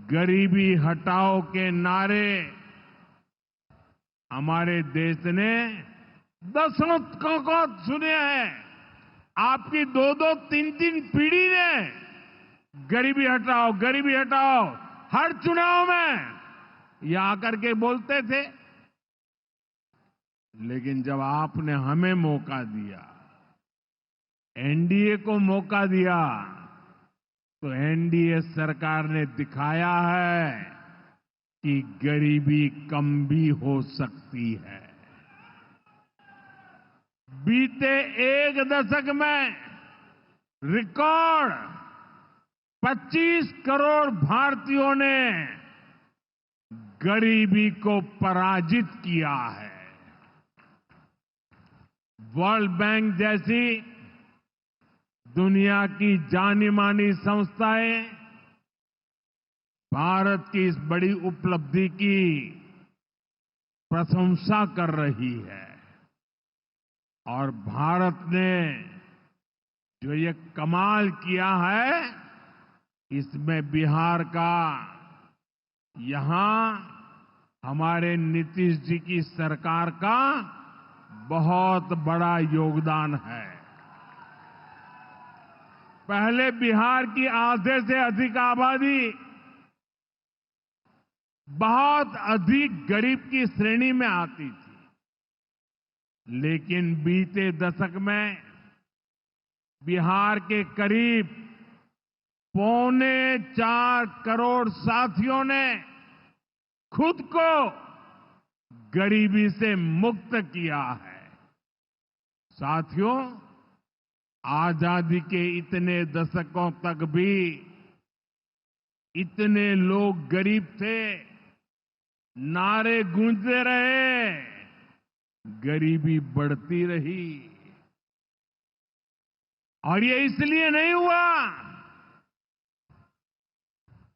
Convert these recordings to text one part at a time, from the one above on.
गरीबी हटाओ के नारे हमारे देश ने दशकों को सुने हैं। आपकी दो दो तीन तीन पीढ़ी ने गरीबी हटाओ हर चुनाव में ये आकर के बोलते थे। लेकिन जब आपने हमें मौका दिया, एनडीए को मौका दिया, तो एनडीए सरकार ने दिखाया है कि गरीबी कम भी हो सकती है। बीते एक दशक में रिकॉर्ड 25 करोड़ भारतीयों ने गरीबी को पराजित किया है। वर्ल्ड बैंक जैसी दुनिया की जानी मानी संस्थाएं भारत की इस बड़ी उपलब्धि की प्रशंसा कर रही है। और भारत ने जो ये कमाल किया है, इसमें बिहार का यहां हमारे नीतीश जी की सरकार का बहुत बड़ा योगदान है। पहले बिहार की आधे से अधिक आबादी बहुत अधिक गरीब की श्रेणी में आती थी, लेकिन बीते दशक में बिहार के करीब 4.25 करोड़ साथियों ने खुद को गरीबी से मुक्त किया है। साथियों, आजादी के इतने दशकों तक भी इतने लोग गरीब थे, नारे गूंजते रहे, गरीबी बढ़ती रही। और ये इसलिए नहीं हुआ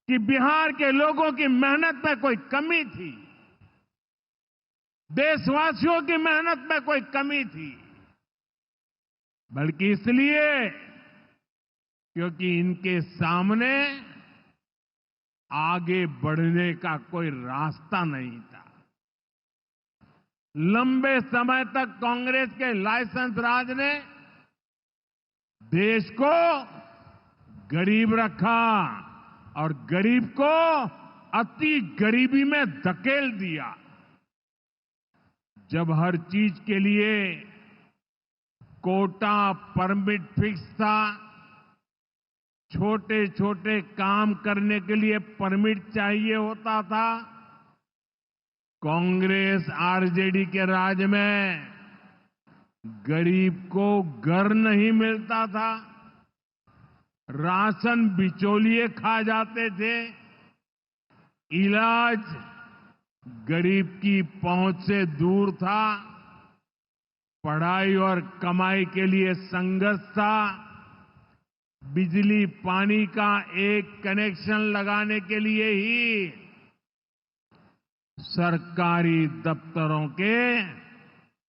कि बिहार के लोगों की मेहनत में कोई कमी थी, देशवासियों की मेहनत में कोई कमी थी, बल्कि इसलिए क्योंकि इनके सामने आगे बढ़ने का कोई रास्ता नहीं था। लंबे समय तक कांग्रेस के लाइसेंस राज ने देश को गरीब रखा और गरीब को अति गरीबी में धकेल दिया। जब हर चीज के लिए कोटा परमिट फिक्स था, छोटे छोटे काम करने के लिए परमिट चाहिए होता था, कांग्रेस आरजेडी के राज में गरीब को घर नहीं मिलता था, राशन बिचौलिए खा जाते थे, इलाज गरीब की पहुंच से दूर था, पढ़ाई और कमाई के लिए संघर्ष था, बिजली पानी का एक कनेक्शन लगाने के लिए ही सरकारी दफ्तरों के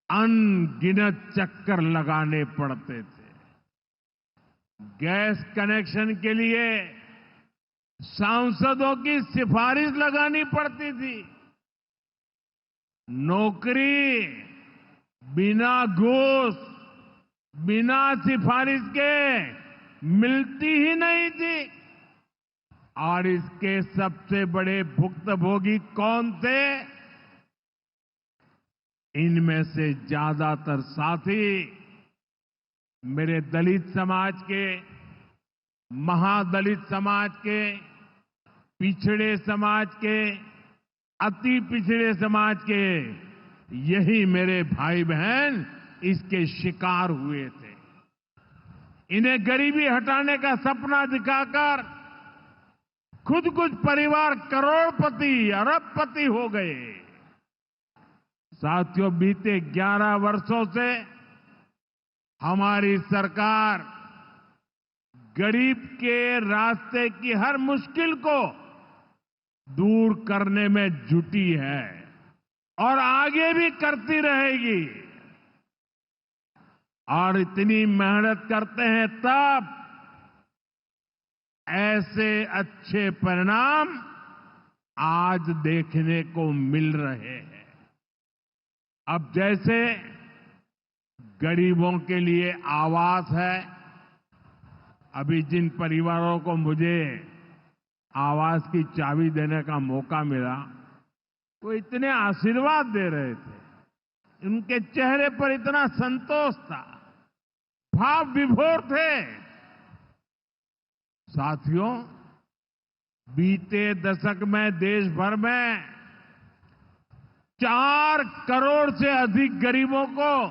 अनगिनत चक्कर लगाने पड़ते थे। गैस कनेक्शन के लिए सांसदों की सिफारिश लगानी पड़ती थी। नौकरी बिना घूस, बिना सिफारिश के मिलती ही नहीं थी। और इसके सबसे बड़े भुक्तभोगी कौन थे? इनमें से ज्यादातर साथी मेरे दलित समाज के, महादलित समाज के, पिछड़े समाज के, अति पिछड़े समाज के, यही मेरे भाई बहन इसके शिकार हुए थे। इन्हें गरीबी हटाने का सपना दिखाकर खुद कुछ परिवार करोड़पति, अरबपति हो गए। साथियों, बीते 11 वर्षों से हमारी सरकार गरीब के रास्ते की हर मुश्किल को दूर करने में जुटी है और आगे भी करती रहेगी। और इतनी मेहनत करते हैं तब ऐसे अच्छे परिणाम आज देखने को मिल रहे हैं। अब जैसे गरीबों के लिए आवास है, अभी जिन परिवारों को मुझे आवास की चाबी देने का मौका मिला, वो इतने आशीर्वाद दे रहे थे, उनके चेहरे पर इतना संतोष था, भाव विभोर थे। साथियों, बीते दशक में देश भर में 4 करोड़ से अधिक गरीबों को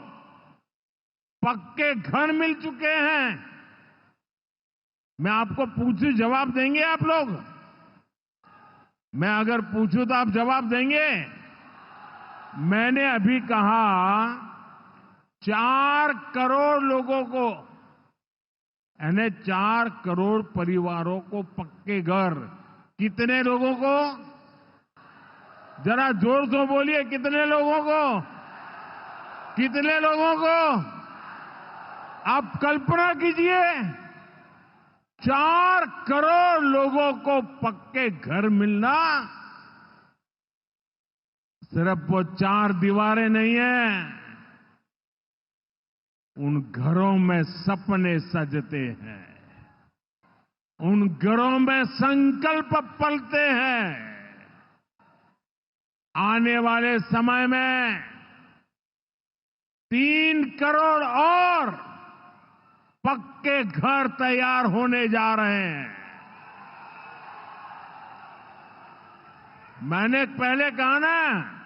पक्के घर मिल चुके हैं। मैं आपको पूछूं, जवाब देंगे आप लोग? मैं अगर पूछूं तो आप जवाब देंगे? मैंने अभी कहा 4 करोड़ लोगों को, यानी 4 करोड़ परिवारों को पक्के घर। कितने लोगों को? जरा जोर से बोलिए, कितने लोगों को? कितने लोगों को? आप कल्पना कीजिए, 4 करोड़ लोगों को पक्के घर मिलना। सिर्फ वो 4 दीवारें नहीं है, उन घरों में सपने सजते हैं, उन घरों में संकल्प पलते हैं। आने वाले समय में 3 करोड़ और पक्के घर तैयार होने जा रहे हैं। मैंने पहले कहा ना,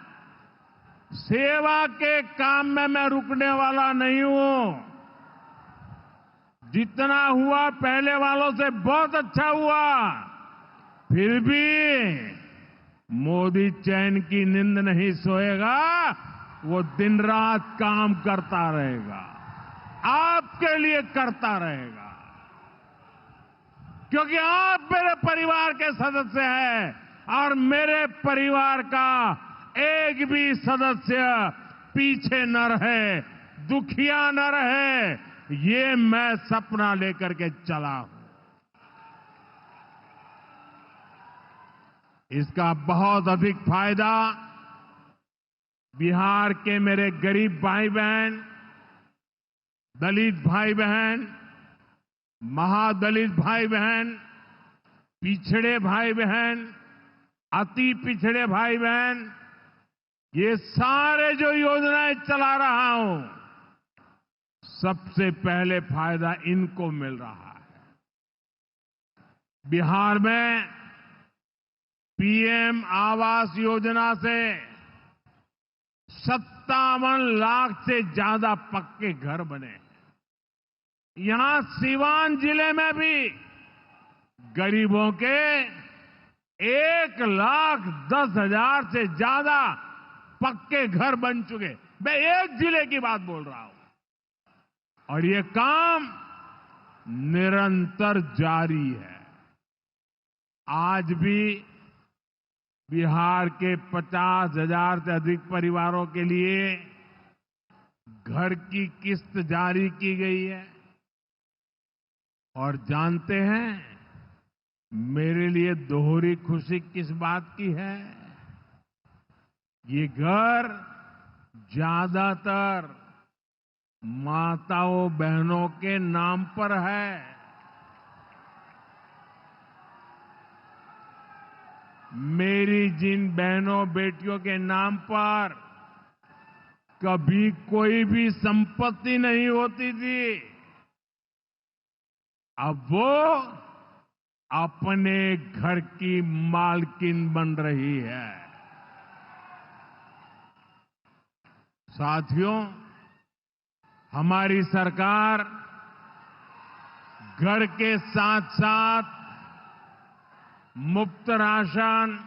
सेवा के काम में मैं रुकने वाला नहीं हूं। जितना हुआ पहले वालों से बहुत अच्छा हुआ, फिर भी मोदी चैन की नींद नहीं सोएगा, वो दिन रात काम करता रहेगा, आपके लिए करता रहेगा, क्योंकि आप मेरे परिवार के सदस्य हैं और मेरे परिवार का एक भी सदस्य पीछे न रहे, दुखिया न रहे, ये मैं सपना लेकर के चला हूं। इसका बहुत अधिक फायदा बिहार के मेरे गरीब भाई बहन, दलित भाई बहन, महादलित भाई बहन, पिछड़े भाई बहन, अति पिछड़े भाई बहन, ये सारे जो योजनाएं चला रहा हूं, सबसे पहले फायदा इनको मिल रहा है। बिहार में पीएम आवास योजना से 57 लाख से ज्यादा पक्के घर बने हैं। यहां सीवान जिले में भी गरीबों के 1,10,000 से ज्यादा पक्के घर बन चुके। मैं एक जिले की बात बोल रहा हूं, और ये काम निरंतर जारी है। आज भी बिहार के 50,000 से अधिक परिवारों के लिए घर की किस्त जारी की गई है। और जानते हैं, मेरे लिए दोहरी खुशी किस बात की है? ये घर ज्यादातर माताओं बहनों के नाम पर है। मेरी जिन बहनों बेटियों के नाम पर कभी कोई भी संपत्ति नहीं होती थी, अब वो अपने घर की मालकिन बन रही है। साथियों, हमारी सरकार घर के साथ साथ मुफ्त राशन,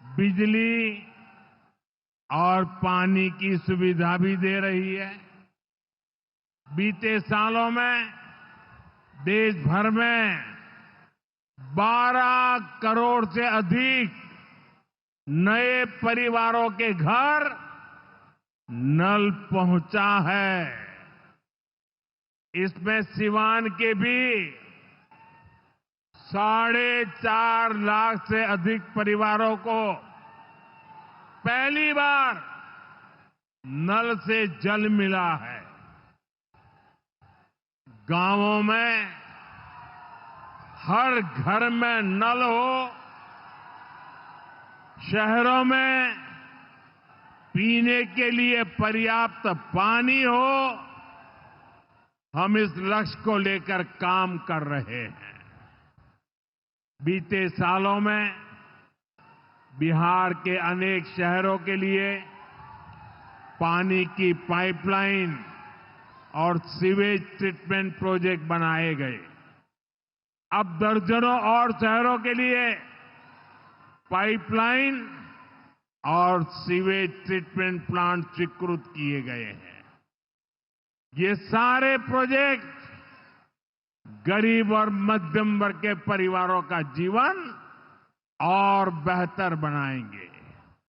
बिजली और पानी की सुविधा भी दे रही है। बीते सालों में देश भर में 12 करोड़ से अधिक नए परिवारों के घर नल पहुंचा है। इसमें सिवान के भी 4.5 लाख से अधिक परिवारों को पहली बार नल से जल मिला है। गांवों में हर घर में नल हो, शहरों में पीने के लिए पर्याप्त पानी हो, हम इस लक्ष्य को लेकर काम कर रहे हैं। बीते सालों में बिहार के अनेक शहरों के लिए पानी की पाइपलाइन और सीवेज ट्रीटमेंट प्रोजेक्ट बनाए गए। अब दर्जनों और शहरों के लिए पाइपलाइन और सीवेज ट्रीटमेंट प्लांट स्वीकृत किए गए हैं। ये सारे प्रोजेक्ट गरीब और मध्यम वर्ग के परिवारों का जीवन और बेहतर बनाएंगे।